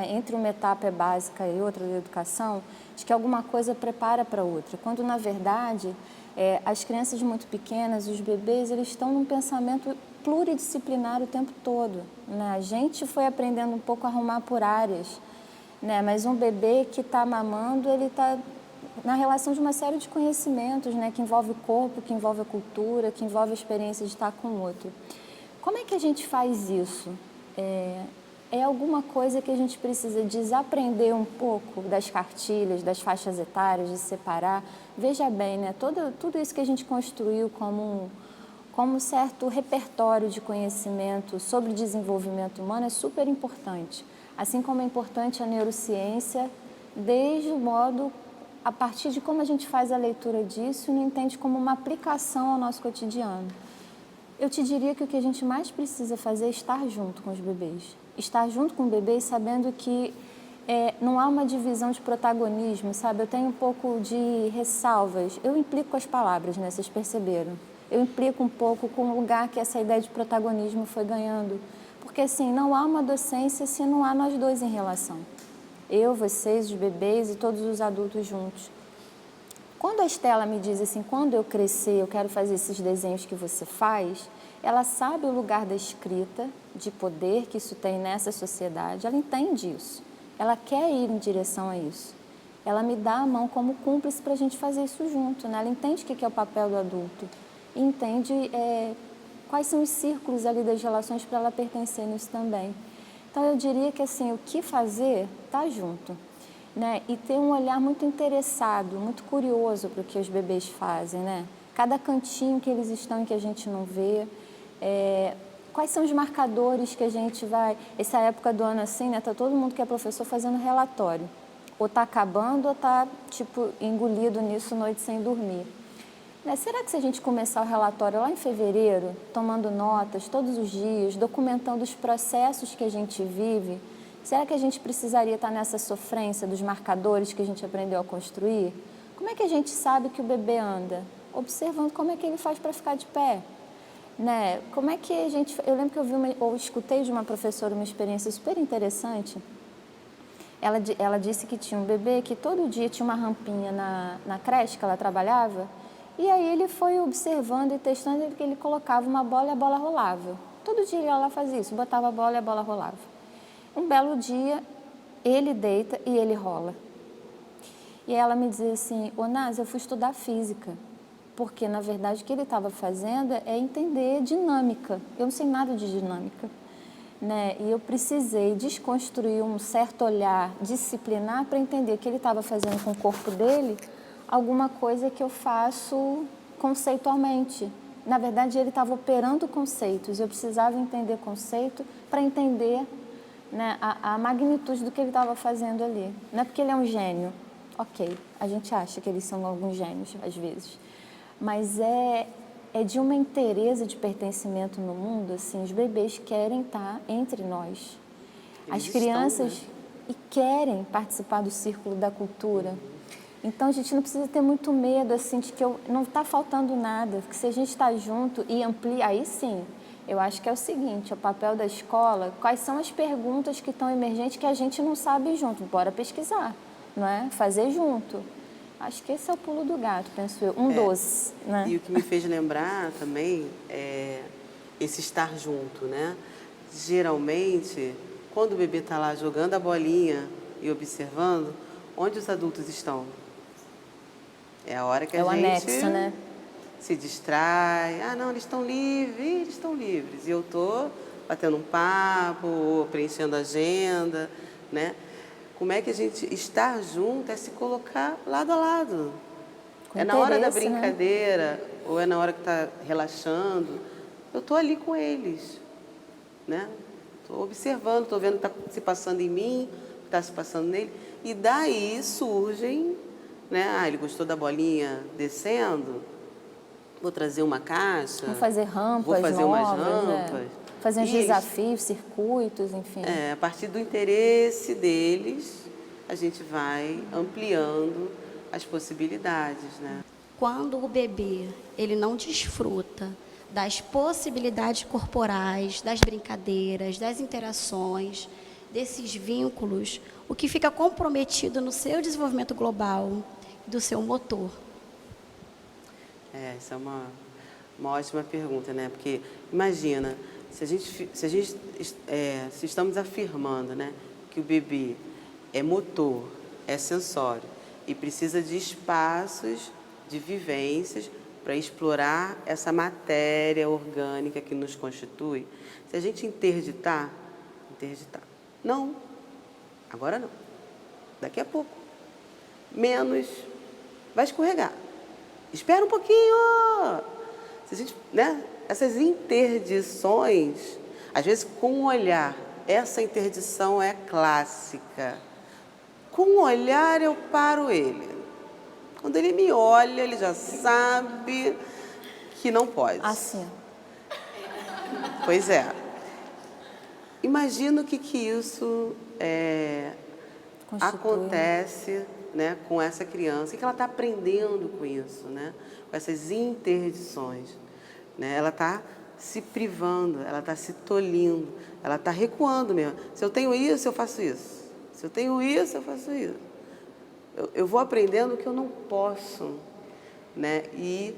entre uma etapa básica e outra da educação, de que alguma coisa prepara para outra, quando na verdade as crianças muito pequenas, os bebês, eles estão num pensamento pluridisciplinar o tempo todo, né? A gente foi aprendendo um pouco a arrumar por áreas, né? Mas um bebê que está mamando, ele está na relação de uma série de conhecimentos, né? Que envolve o corpo, que envolve a cultura, que envolve a experiência de estar com o outro. Como é que a gente faz isso? É alguma coisa que a gente precisa desaprender um pouco das cartilhas, das faixas etárias, de separar. Veja bem, né? Tudo isso que a gente construiu como um certo repertório de conhecimento sobre desenvolvimento humano é super importante. Assim como é importante a neurociência, desde o modo, a partir de como a gente faz a leitura disso e não entende como uma aplicação ao nosso cotidiano. Eu te diria que o que a gente mais precisa fazer é estar junto com os bebês. Estar junto com o bebê sabendo que não há uma divisão de protagonismo, sabe? Eu tenho um pouco de ressalvas. Eu implico com as palavras, né? Vocês perceberam? Eu implico um pouco com o lugar que essa ideia de protagonismo foi ganhando. Porque, assim, não há uma docência se não há nós dois em relação. Eu, vocês, os bebês e todos os adultos juntos. Quando a Estela me diz assim, quando eu crescer, eu quero fazer esses desenhos que você faz, ela sabe o lugar da escrita, de poder que isso tem nessa sociedade, ela entende isso. Ela quer ir em direção a isso. Ela me dá a mão como cúmplice para a gente fazer isso junto, né? Ela entende o que é o papel do adulto e entende quais são os círculos ali das relações para ela pertencer nisso também. Então, eu diria que, assim, o que fazer está junto, né? E ter um olhar muito interessado, muito curioso para o que os bebês fazem, né? Cada cantinho que eles estão e que a gente não vê. Quais são os marcadores que a gente vai... Essa época do ano, assim, né? Tá todo mundo que é professor fazendo relatório. Ou está acabando ou está, tipo, engolido nisso noite sem dormir. Né? Será que se a gente começar o relatório lá em fevereiro, tomando notas todos os dias, documentando os processos que a gente vive, será que a gente precisaria estar nessa sofrência dos marcadores que a gente aprendeu a construir? Como é que a gente sabe que o bebê anda? Observando como é que ele faz para ficar de pé. Né? Como é que a gente... Eu lembro que eu escutei de uma professora uma experiência super interessante. Ela disse que tinha um bebê que todo dia tinha uma rampinha na creche que ela trabalhava. E aí ele foi observando e testando que ele colocava uma bola e a bola rolava. Todo dia ela fazia isso, botava a bola e a bola rolava. Um belo dia, ele deita e ele rola. E ela me dizia assim, ô Naz, eu fui estudar física, porque na verdade o que ele estava fazendo é entender dinâmica. Eu não sei nada de dinâmica. Né? E eu precisei desconstruir um certo olhar disciplinar para entender que ele estava fazendo com o corpo dele alguma coisa que eu faço conceitualmente. Na verdade, ele estava operando conceitos, eu precisava entender conceito para entender, né, a magnitude do que ele estava fazendo ali. Não é porque ele é um gênio, ok, a gente acha que eles são alguns gênios, às vezes, mas é de uma inteireza de pertencimento no mundo, assim, os bebês querem estar entre nós. As crianças querem participar do círculo da cultura. Então, a gente não precisa ter muito medo, assim, de que não está faltando nada, que se a gente está junto e amplia, aí sim, eu acho que é o seguinte, o papel da escola, quais são as perguntas que estão emergentes que a gente não sabe junto? Bora pesquisar, não é? Fazer junto. Acho que esse é o pulo do gato, penso eu, doce, né? E o que me fez lembrar também é esse estar junto, né? Geralmente, quando o bebê está lá jogando a bolinha e observando, onde os adultos estão? É a hora que a gente anexo, né? Se distrai. Ah, não, eles estão livres. E eu estou batendo um papo, ou preenchendo a agenda, né? Como é que a gente estar junto é se colocar lado a lado. É na hora da brincadeira, né? Ou é na hora que está relaxando. Eu estou ali com eles, né? Estou observando, estou vendo o que está se passando em mim, o que está se passando nele. E daí surgem, né? Ah, ele gostou da bolinha descendo, vou trazer uma caixa. Vou fazer rampas vou fazer novas, umas rampas. Fazer uns desafios, circuitos, enfim. A partir do interesse deles, a gente vai ampliando as possibilidades, né? Quando o bebê ele não desfruta das possibilidades corporais, das brincadeiras, das interações, desses vínculos, o que fica comprometido no seu desenvolvimento global, do seu motor? Essa é uma ótima pergunta, né? Porque imagina, se estamos afirmando, né, que o bebê é motor, é sensório e precisa de espaços, de vivências para explorar essa matéria orgânica que nos constitui. Se a gente interditar, não, agora não, daqui a pouco, menos, vai escorregar, espera um pouquinho. Se a gente, né, essas interdições, às vezes com o olhar, essa interdição é clássica, com o olhar eu paro ele. Quando ele me olha, ele já sabe que não pode. Assim. Pois é. Imagina o que isso acontece, né, com essa criança, o que ela está aprendendo com isso, né, com essas interdições. Né? Ela está se privando, ela está se tolhindo, ela está recuando mesmo. Se eu tenho isso, eu faço isso. Se eu tenho isso, eu faço isso. Eu vou aprendendo que eu não posso, né? E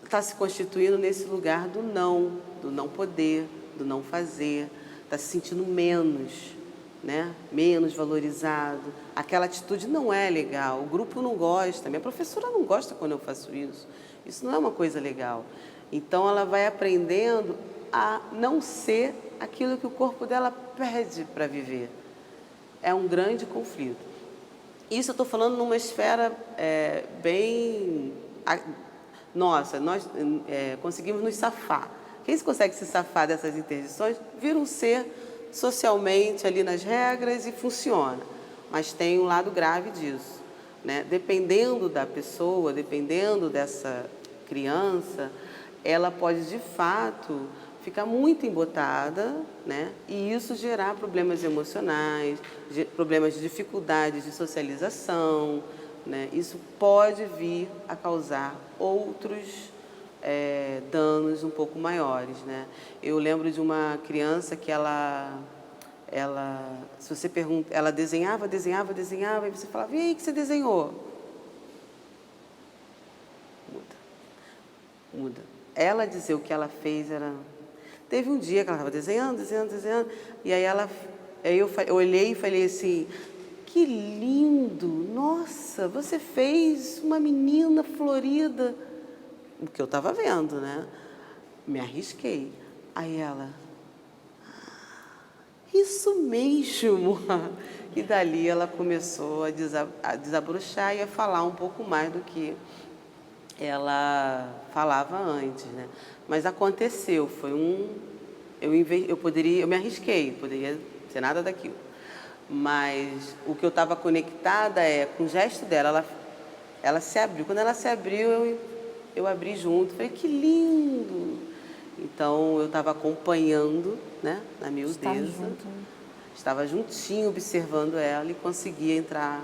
está se constituindo nesse lugar do não poder, do não fazer, está se sentindo menos, né? Menos valorizado. Aquela atitude não é legal, o grupo não gosta, minha professora não gosta quando eu faço isso. Isso não é uma coisa legal. Então, ela vai aprendendo a não ser aquilo que o corpo dela pede para viver. É um grande conflito. Isso eu estou falando numa esfera bem... Nossa, nós conseguimos nos safar. Quem consegue se safar dessas interdições vira um ser socialmente ali nas regras e funciona. Mas tem um lado grave disso. Né? Dependendo da pessoa, dependendo dessa criança, ela pode, de fato, ficar muito embotada, né? E isso gerar problemas emocionais, problemas de dificuldades de socialização, né? Isso pode vir a causar outros danos um pouco maiores, né? Eu lembro de uma criança que se você pergunta, ela desenhava, e você falava, e aí, o que você desenhou? Muda. Ela dizer o que ela fez era... Teve um dia que ela estava desenhando, e aí eu olhei e falei assim, que lindo, nossa, você fez uma menina florida. O que eu estava vendo, né? Me arrisquei. Aí ela, isso mesmo. E dali ela começou a desabrochar e a falar um pouco mais do que ela falava antes, né? Mas aconteceu, foi eu me arrisquei, poderia ser nada daquilo. Mas o que eu estava conectada com o gesto dela, ela se abriu. Quando ela se abriu, eu abri junto, falei, que lindo! Então, eu estava acompanhando, né, na miudeza, estava juntinho observando ela e conseguia entrar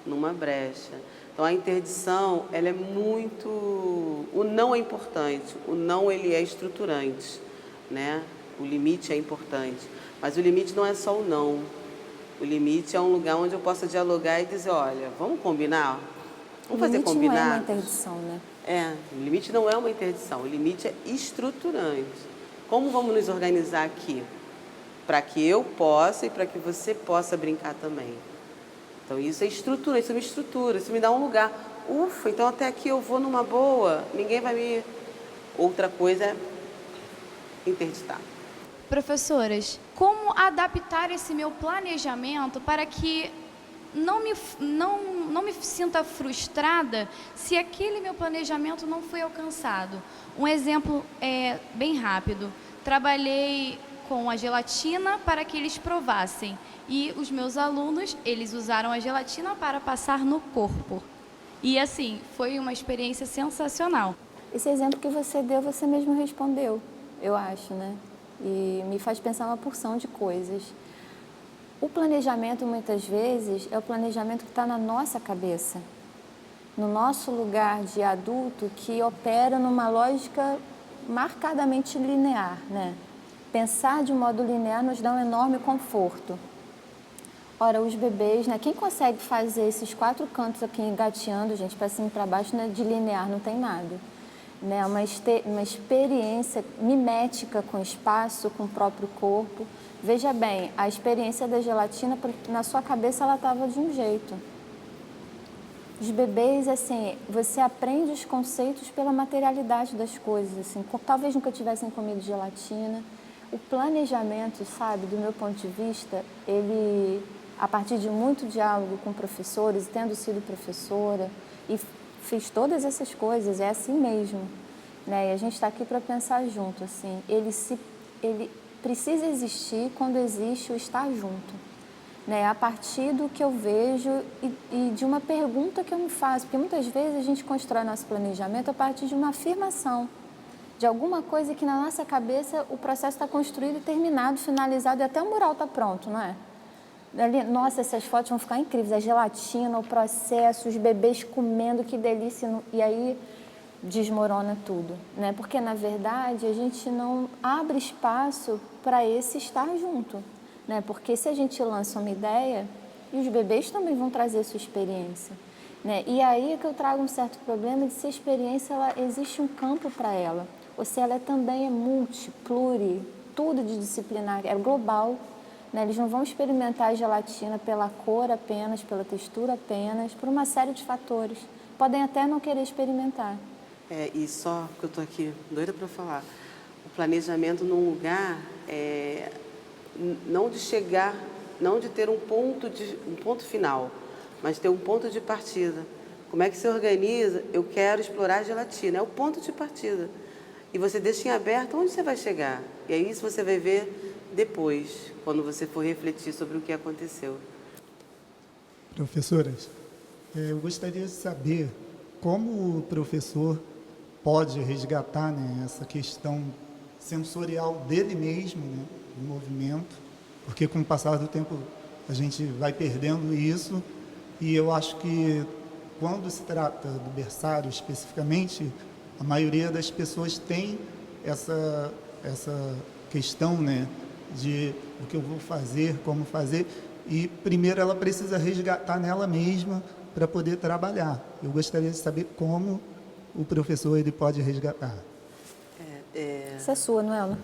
numa brecha. Então, a interdição, ela é muito... O não é importante, o não ele é estruturante, né? O limite é importante, mas o limite não é só o não. O limite é um lugar onde eu possa dialogar e dizer, olha, vamos combinar? Vamos fazer combinado? O limite não é uma interdição, né? O limite não é uma interdição, o limite é estruturante. Como vamos nos organizar aqui? Para que eu possa e para que você possa brincar também. Então, isso é estrutura, isso me estrutura, isso me dá um lugar. Ufa, então até aqui eu vou numa boa, ninguém vai me... Outra coisa é interditar. Professoras, como adaptar esse meu planejamento para que não me sinta frustrada se aquele meu planejamento não foi alcançado? Um exemplo bem rápido. Trabalhei com a gelatina para que eles provassem. E os meus alunos, eles usaram a gelatina para passar no corpo. E assim, foi uma experiência sensacional. Esse exemplo que você deu, você mesmo respondeu, eu acho, né? E me faz pensar uma porção de coisas. O planejamento, muitas vezes, é o planejamento que está na nossa cabeça, no nosso lugar de adulto que opera numa lógica marcadamente linear, né? Pensar de modo linear nos dá um enorme conforto. Ora, os bebês, né? Quem consegue fazer esses 4 cantos aqui engateando, gente, para cima e para baixo, né? De linear não tem nada. Né? Uma experiência mimética com o espaço, com o próprio corpo. Veja bem, a experiência da gelatina, na sua cabeça, ela estava de um jeito. Os bebês, assim, você aprende os conceitos pela materialidade das coisas, assim, talvez nunca tivessem comido gelatina. O planejamento, sabe, do meu ponto de vista, ele, a partir de muito diálogo com professores, tendo sido professora, e fiz todas essas coisas, é assim mesmo, né? E a gente está aqui para pensar junto, assim, ele precisa existir quando existe o estar junto, né? A partir do que eu vejo e de uma pergunta que eu me faço, porque muitas vezes a gente constrói nosso planejamento a partir de uma afirmação, de alguma coisa que na nossa cabeça o processo está construído, terminado, finalizado e até o mural está pronto, não é? Ali, nossa, essas fotos vão ficar incríveis, a gelatina, o processo, os bebês comendo, que delícia, e aí desmorona tudo, né? Porque na verdade a gente não abre espaço para esse estar junto, né? Porque se a gente lança uma ideia, e os bebês também vão trazer sua experiência, né? E aí é que eu trago um certo problema de se a experiência, existe um campo para ela, ou se ela também é pluri, tudo de disciplinar, é global, né? Eles não vão experimentar a gelatina pela cor apenas, pela textura apenas, por uma série de fatores. Podem até não querer experimentar. E só porque eu estou aqui doida para falar, o planejamento num lugar não de chegar, não de ter um ponto final, mas ter um ponto de partida. Como é que se organiza? Eu quero explorar a gelatina, é o ponto de partida. E você deixa em aberto onde você vai chegar. E é isso que você vai ver depois, quando você for refletir sobre o que aconteceu. Professoras, eu gostaria de saber como o professor pode resgatar, né, essa questão sensorial dele mesmo, né, do movimento, porque com o passar do tempo a gente vai perdendo isso, e eu acho que quando se trata do berçário especificamente, a maioria das pessoas tem essa questão, né, de o que eu vou fazer, como fazer, e primeiro ela precisa resgatar nela mesma para poder trabalhar. Eu gostaria de saber como o professor ele pode resgatar. Isso é sua, não é, Ana?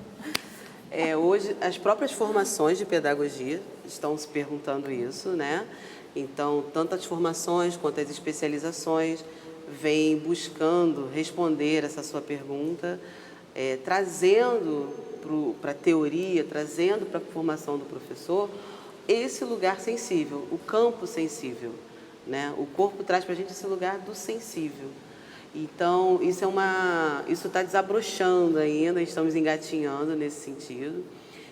Hoje, as próprias formações de pedagogia estão se perguntando isso, né? Então, tanto as formações quanto as especializações vêm buscando responder essa sua pergunta, trazendo para a teoria, trazendo para a formação do professor esse lugar sensível, o campo sensível, né? O corpo traz para a gente esse lugar do sensível. Então, isso está desabrochando ainda, estamos engatinhando nesse sentido.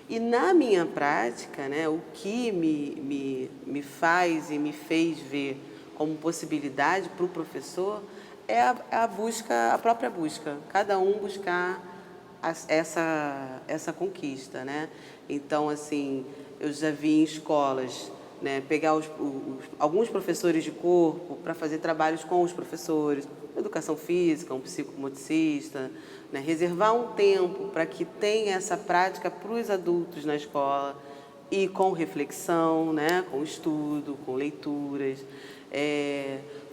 E na minha prática, né, o que me faz e me fez ver como possibilidade para o professor é a busca, a própria busca, cada um buscar essa conquista, né? Então, assim, eu já vi em escolas, né, pegar alguns professores de corpo para fazer trabalhos com os professores, educação física, um psicomotricista, né, reservar um tempo para que tenha essa prática para os adultos na escola e com reflexão, né, com estudo, com leituras,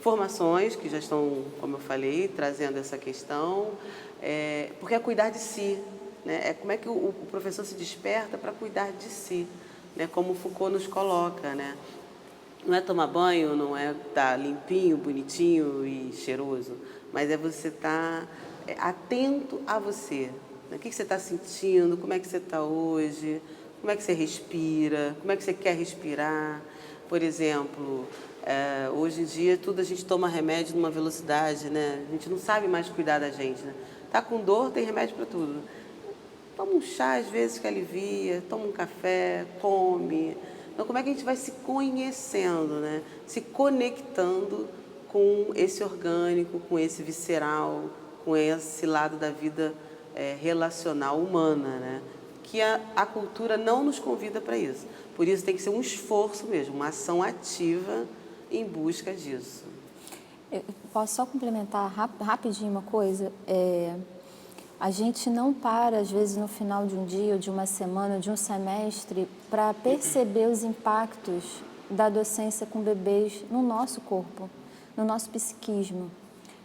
formações que já estão, como eu falei, trazendo essa questão, porque é cuidar de si, né, como é que o professor se desperta para cuidar de si, né, como Foucault nos coloca, né? Não é tomar banho, não é estar limpinho, bonitinho e cheiroso, mas é você estar atento a você. Né? O que você está sentindo, como é que você está hoje, como é que você respira, como é que você quer respirar. Por exemplo, hoje em dia tudo a gente toma remédio numa velocidade, né? A gente não sabe mais cuidar da gente. Né? Tá com dor, tem remédio para tudo. Toma um chá às vezes que alivia, toma um café, come. Então, como é que a gente vai se conhecendo, né? Se conectando com esse orgânico, com esse visceral, com esse lado da vida relacional humana, né? Que a cultura não nos convida para isso. Por isso tem que ser um esforço mesmo, uma ação ativa em busca disso. Eu posso só complementar rapidinho uma coisa? A gente não para, às vezes, no final de um dia, ou de uma semana, ou de um semestre, para perceber os impactos da docência com bebês no nosso corpo, no nosso psiquismo,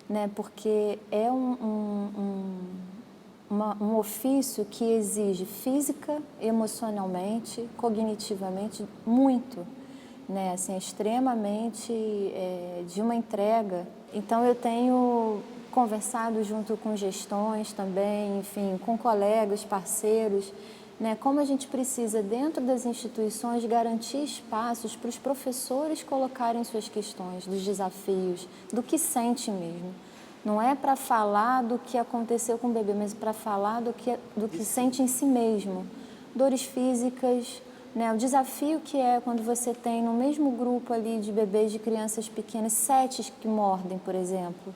né? Porque é um ofício que exige física, emocionalmente, cognitivamente, muito, né? Assim, extremamente de uma entrega. Então, eu tenho conversado junto com gestões também, enfim, com colegas, parceiros, né, como a gente precisa, dentro das instituições, garantir espaços para os professores colocarem suas questões, dos desafios, do que sente mesmo. Não é para falar do que aconteceu com o bebê, mas para falar do que sente em si mesmo. Dores físicas, né, o desafio que é quando você tem no mesmo grupo ali de bebês, de crianças pequenas, 7 que mordem, por exemplo.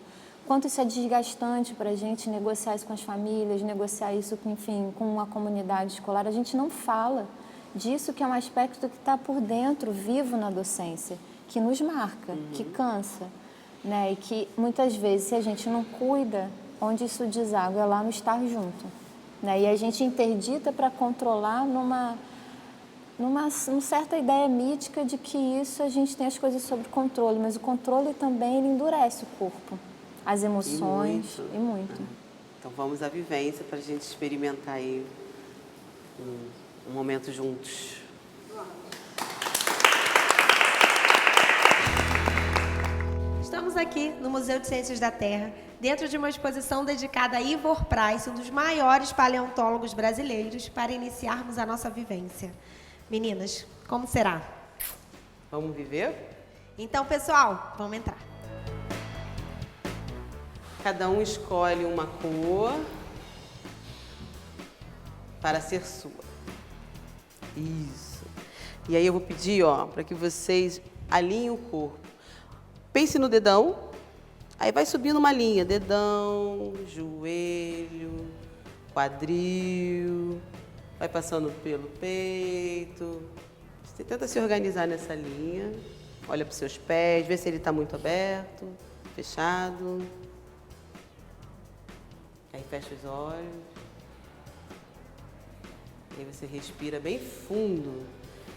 quanto isso é desgastante para a gente negociar isso com as famílias, negociar isso, enfim, com a comunidade escolar. A gente não fala disso, que é um aspecto que está por dentro, vivo na docência, que nos marca, que cansa, né? E que muitas vezes, se a gente não cuida, onde isso deságua é lá no estar junto, né? E a gente interdita para controlar numa certa ideia mítica de que isso a gente tem as coisas sob controle, mas o controle também ele endurece o corpo, as emoções e muito. Então vamos à vivência para a gente experimentar aí um momento juntos. Estamos aqui no Museu de Ciências da Terra, dentro de uma exposição dedicada a Ivor Price, um dos maiores paleontólogos brasileiros, para iniciarmos a nossa vivência. Meninas, como será? Vamos viver? Então, pessoal, vamos entrar. Cada um escolhe uma cor para ser sua. Isso. E aí eu vou pedir, para que vocês alinhem o corpo. Pense no dedão, aí vai subindo uma linha. Dedão, joelho, quadril, vai passando pelo peito. Você tenta se organizar nessa linha. Olha para os seus pés, vê se ele está muito aberto, fechado. Aí fecha os olhos. Aí você respira bem fundo,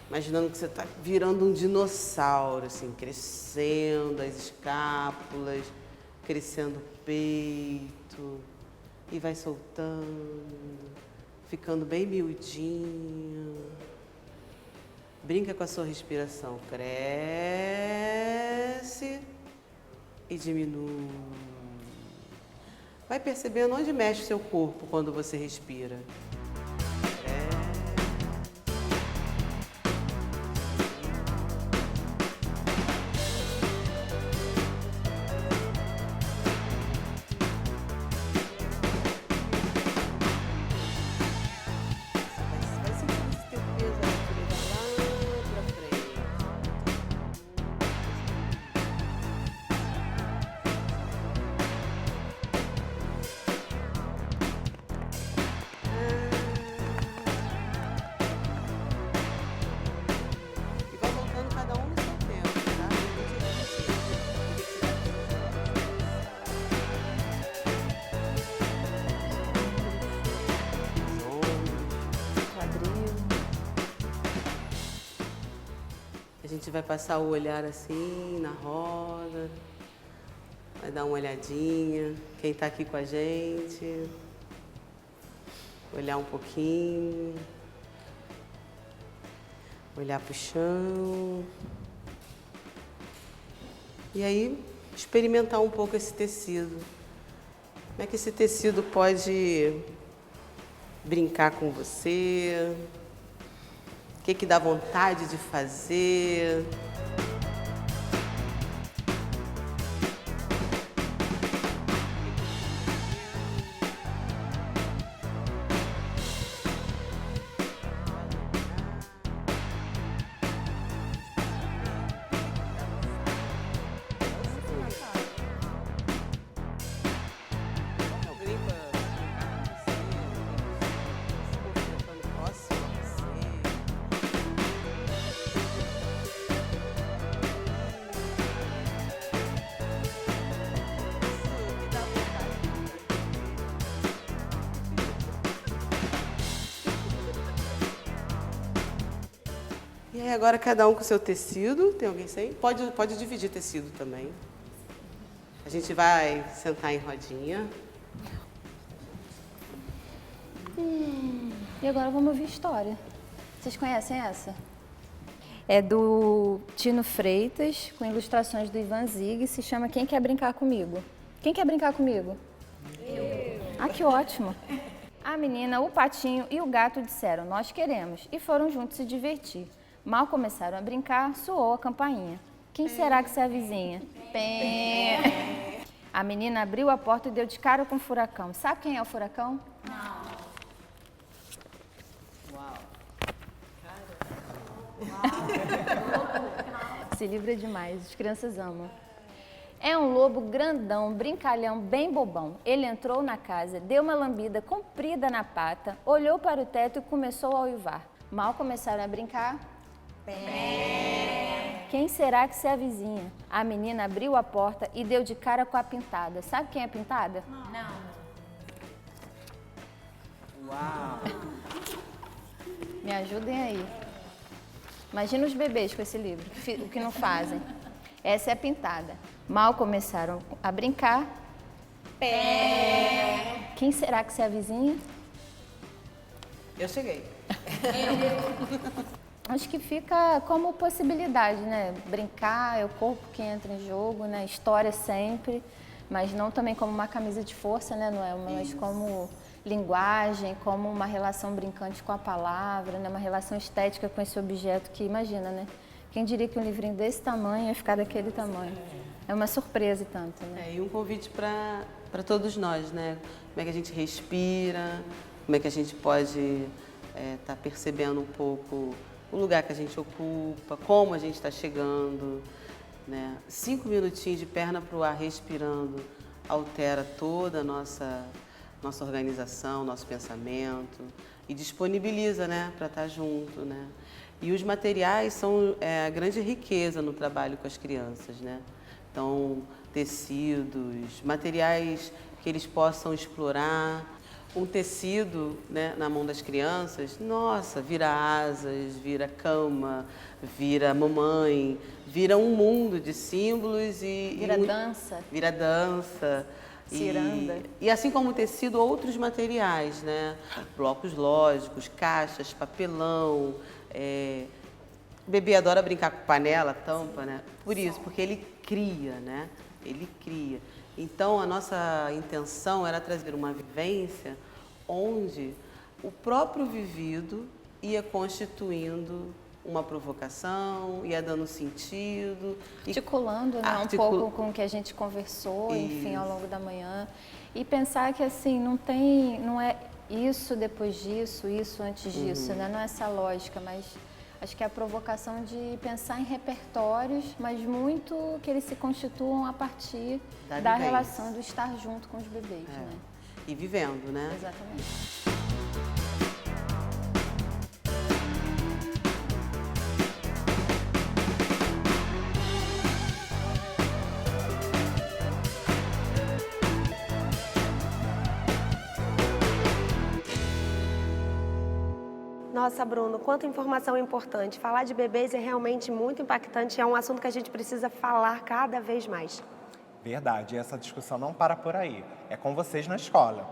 imaginando que você está virando um dinossauro, assim, crescendo as escápulas, crescendo o peito. E vai soltando, ficando bem miudinho. Brinca com a sua respiração. Cresce e diminui. Vai percebendo onde mexe o seu corpo quando você respira. A gente vai passar o olhar assim na roda, vai dar uma olhadinha, quem está aqui com a gente, olhar um pouquinho, olhar para o chão. E aí, experimentar um pouco esse tecido. Como é que esse tecido pode brincar com você? O que dá vontade de fazer? E aí agora cada um com o seu tecido. Tem alguém sem? Pode dividir tecido também. A gente vai sentar em rodinha. E agora vamos ouvir história. Vocês conhecem essa? É do Tino Freitas, com ilustrações do Ivan Zig, se chama Quem Quer Brincar Comigo? Quem quer brincar comigo? Eu. Ah, que ótimo! A menina, o patinho e o gato disseram, nós queremos, e foram juntos se divertir. Mal começaram a brincar, soou a campainha. Quem será que se avizinha? Pé. A menina abriu a porta e deu de cara com o furacão. Sabe quem é o furacão? Não. Uau. Se livra demais, as crianças amam. É um lobo grandão, brincalhão, bem bobão. Ele entrou na casa, deu uma lambida comprida na pata, olhou para o teto e começou a uivar. Mal começaram a brincar. Quem será que se avizinha? A menina abriu a porta e deu de cara com a Pintada. Sabe quem é a Pintada? Não. Uau! Me ajudem aí. Imagina os bebês com esse livro, o que não fazem. Essa é a Pintada. Mal começaram a brincar. Quem será que se avizinha? Eu cheguei. Acho que fica como possibilidade, né? Brincar, é o corpo que entra em jogo, né? História sempre, mas não também como uma camisa de força, né, Noel? Mas como linguagem, como uma relação brincante com a palavra, né? Uma relação estética com esse objeto que, imagina, né? Quem diria que um livrinho desse tamanho ia ficar daquele tamanho? É uma surpresa e tanto, né? E um convite para todos nós, né? Como é que a gente respira, como é que a gente pode estar percebendo um pouco o lugar que a gente ocupa, como a gente está chegando, né? 5 minutinhos de perna para o ar respirando altera toda a nossa organização, nosso pensamento e disponibiliza, né, para estar junto, né? E os materiais são a grande riqueza no trabalho com as crianças, né? Então, tecidos, materiais que eles possam explorar. Um tecido, né, na mão das crianças, nossa, vira asas, vira cama, vira mamãe, vira um mundo de símbolos e... Vira dança. Vira dança. Ciranda. E assim como o tecido, outros materiais, né? Blocos lógicos, caixas, papelão. O bebê adora brincar com panela, tampa, né? Por isso, porque ele cria, né? Ele cria. Então, a nossa intenção era trazer uma vivência onde o próprio vivido ia constituindo uma provocação, ia dando sentido. Articulando, né, um pouco com o que a gente conversou, enfim, ao longo da manhã. E pensar que, assim, não é isso depois disso, isso antes disso, né? Não é essa lógica, mas acho que é a provocação de pensar em repertórios, mas muito que eles se constituam a partir da relação do estar junto com os bebês, né? E vivendo, né? Exatamente. Nossa, Bruno, quanta informação importante. Falar de bebês é realmente muito impactante e é um assunto que a gente precisa falar cada vez mais. Verdade, e essa discussão não para por aí. É com vocês na escola.